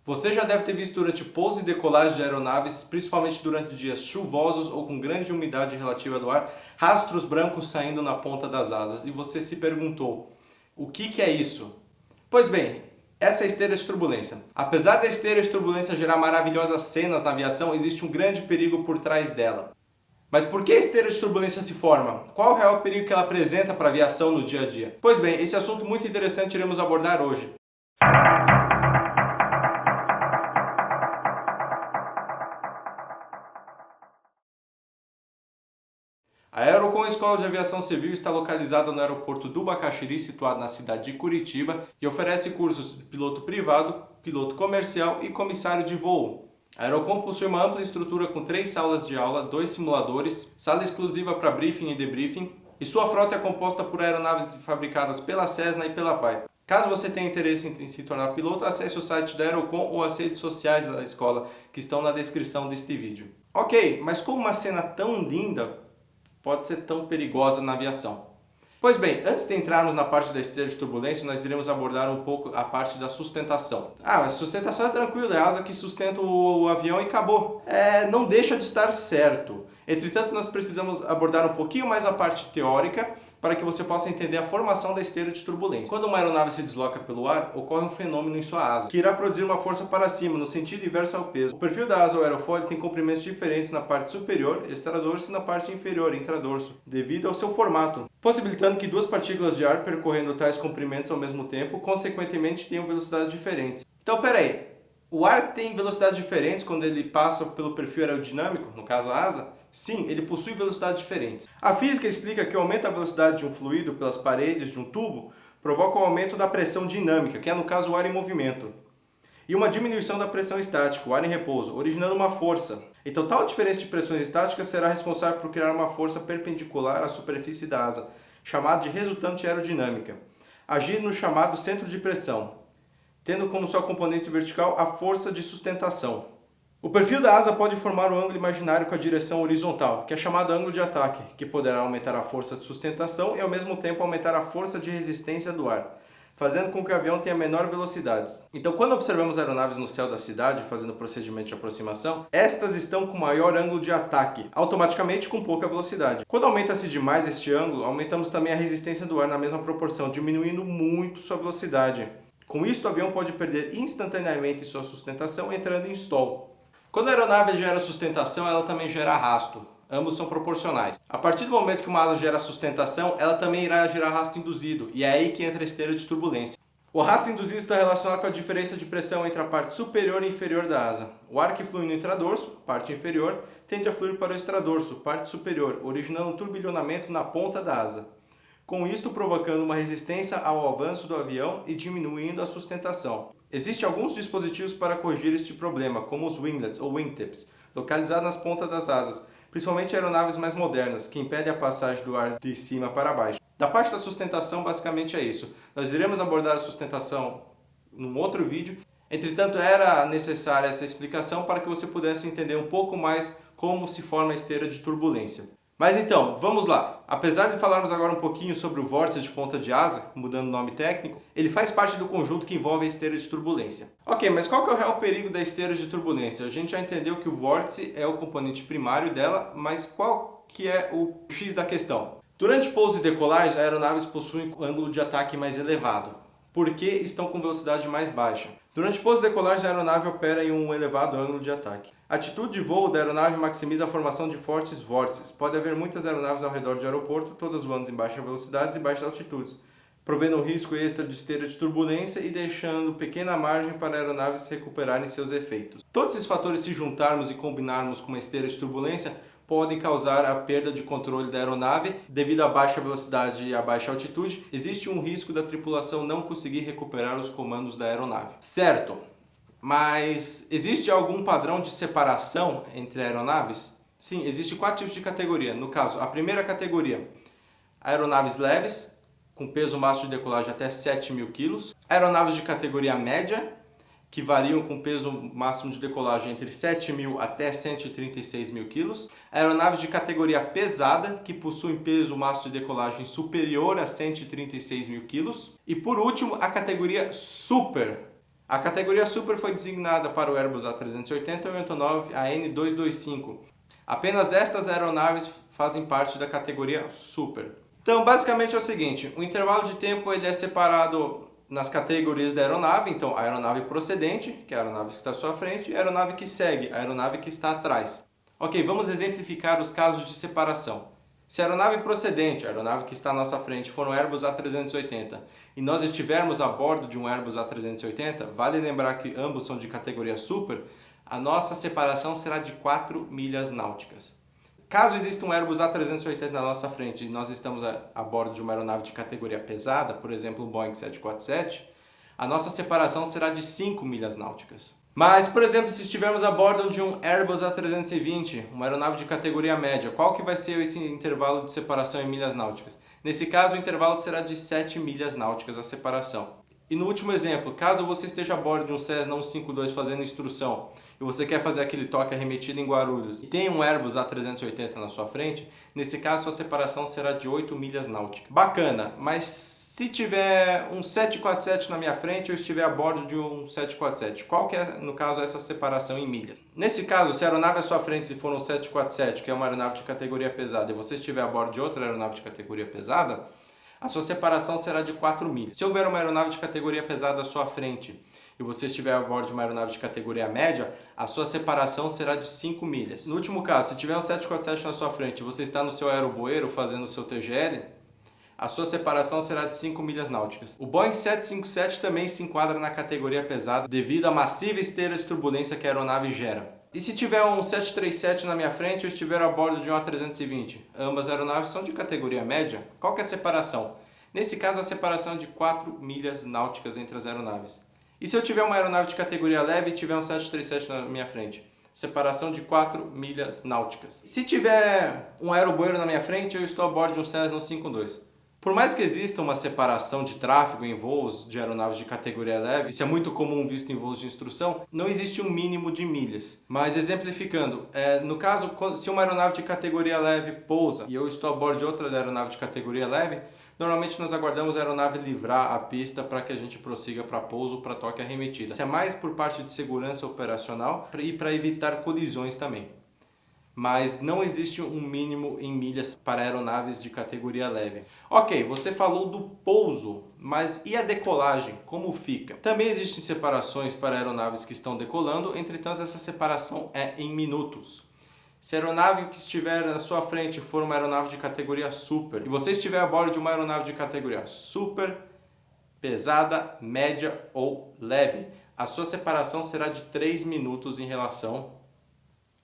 Você já deve ter visto durante pouso e decolagem de aeronaves, principalmente durante dias chuvosos ou com grande umidade relativa do ar, rastros brancos saindo na ponta das asas. E você se perguntou, o que é isso? Pois bem, essa é a esteira de turbulência. Apesar da esteira de turbulência gerar maravilhosas cenas na aviação, existe um grande perigo por trás dela. Mas por que a esteira de turbulência se forma? Qual é o real perigo que ela apresenta para a aviação no dia a dia? Pois bem, esse assunto muito interessante iremos abordar hoje. A Aerocom Escola de Aviação Civil está localizada no aeroporto do Bacaxiri, situado na cidade de Curitiba, e oferece cursos de piloto privado, piloto comercial e comissário de voo. A Aerocom possui uma ampla estrutura com 3 salas de aula, 2 simuladores, sala exclusiva para briefing e debriefing, e sua frota é composta por aeronaves fabricadas pela Cessna e pela Piper. Caso você tenha interesse em se tornar piloto, acesse o site da Aerocom ou as redes sociais da escola, que estão na descrição deste vídeo. Ok, mas como uma cena tão linda pode ser tão perigosa na aviação? Pois bem, antes de entrarmos na parte da esteira de turbulência, nós iremos abordar um pouco a parte da sustentação. Mas sustentação é tranquilo, é a asa que sustenta o avião e acabou. Não deixa de estar certo. Entretanto, nós precisamos abordar um pouquinho mais a parte teórica para que você possa entender a formação da esteira de turbulência. Quando uma aeronave se desloca pelo ar, ocorre um fenômeno em sua asa, que irá produzir uma força para cima, no sentido inverso ao peso. O perfil da asa ou aerofólio tem comprimentos diferentes na parte superior, extradorso, e na parte inferior, intradorso, devido ao seu formato, possibilitando que duas partículas de ar percorrendo tais comprimentos ao mesmo tempo, consequentemente tenham velocidades diferentes. Então, peraí, o ar tem velocidades diferentes quando ele passa pelo perfil aerodinâmico, no caso a asa? Sim, ele possui velocidades diferentes. A física explica que o aumento da velocidade de um fluido pelas paredes de um tubo provoca um aumento da pressão dinâmica, que é no caso o ar em movimento, e uma diminuição da pressão estática, o ar em repouso, originando uma força. Então, tal diferença de pressões estáticas será responsável por criar uma força perpendicular à superfície da asa, chamada de resultante aerodinâmica, agir no chamado centro de pressão, tendo como sua componente vertical a força de sustentação. O perfil da asa pode formar um ângulo imaginário com a direção horizontal, que é chamado ângulo de ataque, que poderá aumentar a força de sustentação e ao mesmo tempo aumentar a força de resistência do ar, fazendo com que o avião tenha menor velocidades. Então, quando observamos aeronaves no céu da cidade fazendo o procedimento de aproximação, estas estão com maior ângulo de ataque, automaticamente com pouca velocidade. Quando aumenta-se demais este ângulo, aumentamos também a resistência do ar na mesma proporção, diminuindo muito sua velocidade. Com isso, o avião pode perder instantaneamente sua sustentação, entrando em stall. Quando a aeronave gera sustentação, ela também gera arrasto. Ambos são proporcionais. A partir do momento que uma asa gera sustentação, ela também irá gerar arrasto induzido, e é aí que entra a esteira de turbulência. O arrasto induzido está relacionado com a diferença de pressão entre a parte superior e inferior da asa. O ar que flui no intradorso, parte inferior, tende a fluir para o extradorso, parte superior, originando um turbilhonamento na ponta da asa, com isto provocando uma resistência ao avanço do avião e diminuindo a sustentação. Existem alguns dispositivos para corrigir este problema, como os winglets ou wingtips, localizados nas pontas das asas, principalmente aeronaves mais modernas, que impedem a passagem do ar de cima para baixo. Da parte da sustentação, basicamente é isso. Nós iremos abordar a sustentação num outro vídeo. Entretanto, era necessária essa explicação para que você pudesse entender um pouco mais como se forma a esteira de turbulência. Mas então, vamos lá. Apesar de falarmos agora um pouquinho sobre o vórtice de ponta de asa, mudando o nome técnico, ele faz parte do conjunto que envolve a esteira de turbulência. Ok, mas qual que é o real perigo da esteira de turbulência? A gente já entendeu que o vórtice é o componente primário dela, mas qual que é o X da questão? Durante pouso e decolagem, aeronaves possuem um ângulo de ataque mais elevado, porque estão com velocidade mais baixa. Durante pouso e decolagem, a aeronave opera em um elevado ângulo de ataque. A atitude de voo da aeronave maximiza a formação de fortes vórtices. Pode haver muitas aeronaves ao redor do aeroporto, todas voando em baixas velocidades e baixas altitudes, provendo um risco extra de esteira de turbulência e deixando pequena margem para aeronaves recuperarem seus efeitos. Todos esses fatores, se juntarmos e combinarmos com uma esteira de turbulência, podem causar a perda de controle da aeronave. Devido à baixa velocidade e à baixa altitude, existe um risco da tripulação não conseguir recuperar os comandos da aeronave. Certo, mas existe algum padrão de separação entre aeronaves? Sim, existem 4 tipos de categoria. No caso, a primeira categoria, aeronaves leves, com peso máximo de decolagem até 7.000 kg. Aeronaves de categoria média, que variam com peso máximo de decolagem entre 7.000 até 136.000 kg. Aeronaves de categoria pesada, que possuem peso máximo de decolagem superior a 136.000 kg. E por último, a categoria super. A categoria Super foi designada para o Airbus A380 e o Antonov AN225. Apenas estas aeronaves fazem parte da categoria Super. Então, basicamente é o seguinte, o intervalo de tempo ele é separado nas categorias da aeronave, então a aeronave procedente, que é a aeronave que está à sua frente, e a aeronave que segue, a aeronave que está atrás. Ok, vamos exemplificar os casos de separação. Se a aeronave procedente, a aeronave que está à nossa frente, for um Airbus A380 e nós estivermos a bordo de um Airbus A380, vale lembrar que ambos são de categoria Super, a nossa separação será de 4 milhas náuticas. Caso exista um Airbus A380 na nossa frente e nós estamos a bordo de uma aeronave de categoria pesada, por exemplo, um Boeing 747, a nossa separação será de 5 milhas náuticas. Mas, por exemplo, se estivermos a bordo de um Airbus A320, uma aeronave de categoria média, qual que vai ser esse intervalo de separação em milhas náuticas? Nesse caso, o intervalo será de 7 milhas náuticas a separação. E no último exemplo, caso você esteja a bordo de um Cessna 152 fazendo instrução e você quer fazer aquele toque arremetido em Guarulhos e tem um Airbus A380 na sua frente, nesse caso sua separação será de 8 milhas náuticas. Bacana, mas se tiver um 747 na minha frente eu estiver a bordo de um 747, qual que é, no caso, essa separação em milhas? Nesse caso, se a aeronave à sua frente for um 747, que é uma aeronave de categoria pesada, e você estiver a bordo de outra aeronave de categoria pesada, a sua separação será de 4 milhas. Se houver uma aeronave de categoria pesada à sua frente e você estiver a bordo de uma aeronave de categoria média, a sua separação será de 5 milhas. No último caso, se tiver um 747 na sua frente e você está no seu aerobueiro fazendo o seu TGL, a sua separação será de 5 milhas náuticas. O Boeing 757 também se enquadra na categoria pesada devido à massiva esteira de turbulência que a aeronave gera. E se tiver um 737 na minha frente e eu estiver a bordo de um A320? Ambas aeronaves são de categoria média. Qual que é a separação? Nesse caso, a separação é de 4 milhas náuticas entre as aeronaves. E se eu tiver uma aeronave de categoria leve e tiver um 737 na minha frente? Separação de 4 milhas náuticas. Se tiver um aerobueiro na minha frente, eu estou a bordo de um Cessna 152. Por mais que exista uma separação de tráfego em voos de aeronaves de categoria leve, isso é muito comum visto em voos de instrução, não existe um mínimo de milhas. Mas exemplificando, no caso, se uma aeronave de categoria leve pousa e eu estou a bordo de outra aeronave de categoria leve, normalmente nós aguardamos a aeronave livrar a pista para que a gente prossiga para pouso ou para toque arremetida. Isso é mais por parte de segurança operacional e para evitar colisões também. Mas não existe um mínimo em milhas para aeronaves de categoria leve. Ok, você falou do pouso, mas e a decolagem? Como fica? Também existem separações para aeronaves que estão decolando, entretanto essa separação é em minutos. Se a aeronave que estiver na sua frente for uma aeronave de categoria super e você estiver a bordo de uma aeronave de categoria super, pesada, média ou leve, a sua separação será de 3 minutos em relação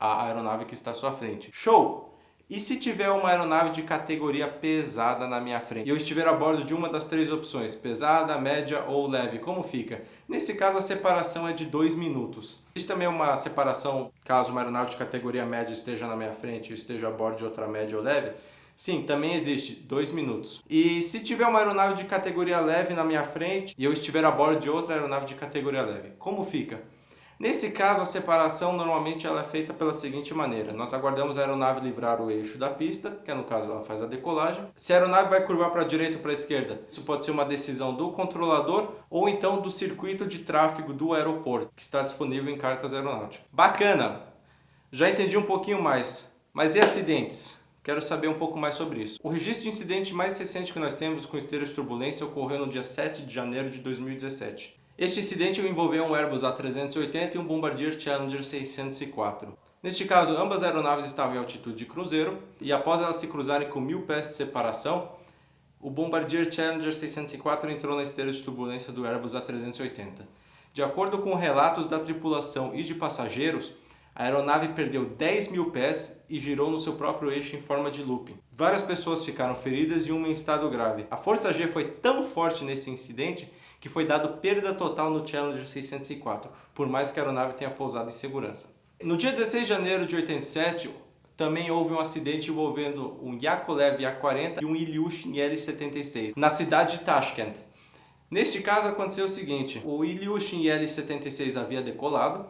a aeronave que está à sua frente. Show! E se tiver uma aeronave de categoria pesada na minha frente e eu estiver a bordo de uma das 3 opções, pesada, média ou leve, como fica? Nesse caso a separação é de 2 minutos. Existe também uma separação caso uma aeronave de categoria média esteja na minha frente e esteja a bordo de outra média ou leve? Sim, também existe, 2 minutos. E se tiver uma aeronave de categoria leve na minha frente e eu estiver a bordo de outra aeronave de categoria leve, como fica? Nesse caso, a separação normalmente ela é feita pela seguinte maneira. Nós aguardamos a aeronave livrar o eixo da pista, que no caso ela faz a decolagem. Se a aeronave vai curvar para a direita ou para a esquerda, isso pode ser uma decisão do controlador ou então do circuito de tráfego do aeroporto, que está disponível em cartas aeronáuticas. Bacana! Já entendi um pouquinho mais. Mas e acidentes? Quero saber um pouco mais sobre isso. O registro de incidente mais recente que nós temos com esteira de turbulência ocorreu no dia 7 de janeiro de 2017. Este incidente envolveu um Airbus A380 e um Bombardier Challenger 604. Neste caso, ambas aeronaves estavam em altitude de cruzeiro e após elas se cruzarem com 1000 pés de separação, o Bombardier Challenger 604 entrou na esteira de turbulência do Airbus A380. De acordo com relatos da tripulação e de passageiros, a aeronave perdeu 10.000 pés e girou no seu próprio eixo em forma de looping. Várias pessoas ficaram feridas e uma em estado grave. A força G foi tão forte nesse incidente que foi dado perda total no Challenger 604, por mais que a aeronave tenha pousado em segurança. No dia 16 de janeiro de 87, também houve um acidente envolvendo um Yakolev Ya-40 e um Ilyushin Il-76, na cidade de Tashkent. Neste caso aconteceu o seguinte, o Ilyushin Il-76 havia decolado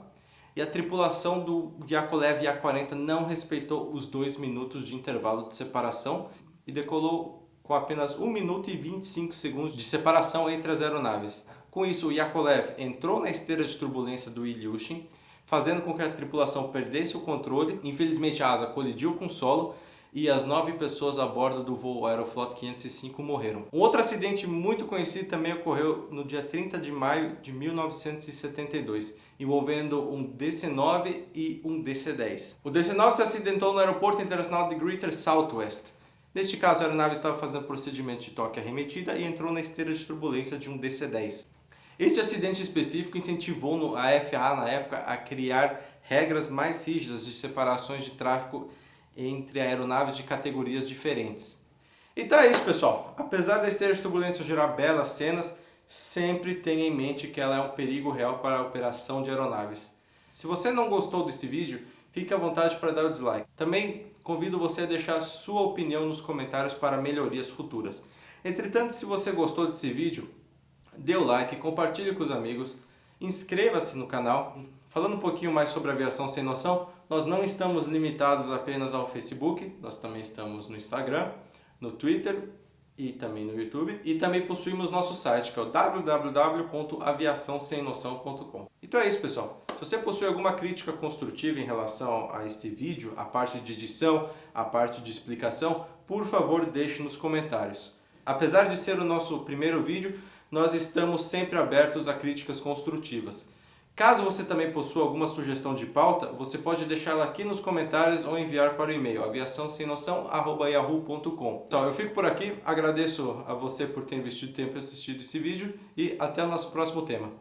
e a tripulação do Yakolev Ya-40 não respeitou os 2 minutos de intervalo de separação e decolou com apenas 1 minuto e 25 segundos de separação entre as aeronaves. Com isso, o Yakolev entrou na esteira de turbulência do Ilyushin, fazendo com que a tripulação perdesse o controle. Infelizmente, a asa colidiu com o solo e as 9 pessoas a bordo do voo Aeroflot 505 morreram. Um outro acidente muito conhecido também ocorreu no dia 30 de maio de 1972, envolvendo um DC-9 e um DC-10. O DC-9 se acidentou no Aeroporto Internacional de Greater Southwest. Neste caso, a aeronave estava fazendo procedimento de toque arremetida e entrou na esteira de turbulência de um DC-10. Este acidente específico incentivou a FAA na época a criar regras mais rígidas de separações de tráfego entre aeronaves de categorias diferentes. Então é isso, pessoal. Apesar da esteira de turbulência gerar belas cenas, sempre tenha em mente que ela é um perigo real para a operação de aeronaves. Se você não gostou desse vídeo, fique à vontade para dar o dislike. Também convido você a deixar sua opinião nos comentários para melhorias futuras. Entretanto, se você gostou desse vídeo, dê o like, compartilhe com os amigos, inscreva-se no canal. Falando um pouquinho mais sobre aviação sem noção, nós não estamos limitados apenas ao Facebook, nós também estamos no Instagram, no Twitter e também no YouTube. E também possuímos nosso site, que é o www.aviaçãosemnoção.com. Então é isso, pessoal. Se você possui alguma crítica construtiva em relação a este vídeo, a parte de edição, a parte de explicação, por favor deixe nos comentários. Apesar de ser o nosso primeiro vídeo, nós estamos sempre abertos a críticas construtivas. Caso você também possua alguma sugestão de pauta, você pode deixá-la aqui nos comentários ou enviar para o e-mail aviaçãosemnoção@yahoo.com. Então, eu fico por aqui, agradeço a você por ter investido tempo em assistir esse vídeo e até o nosso próximo tema.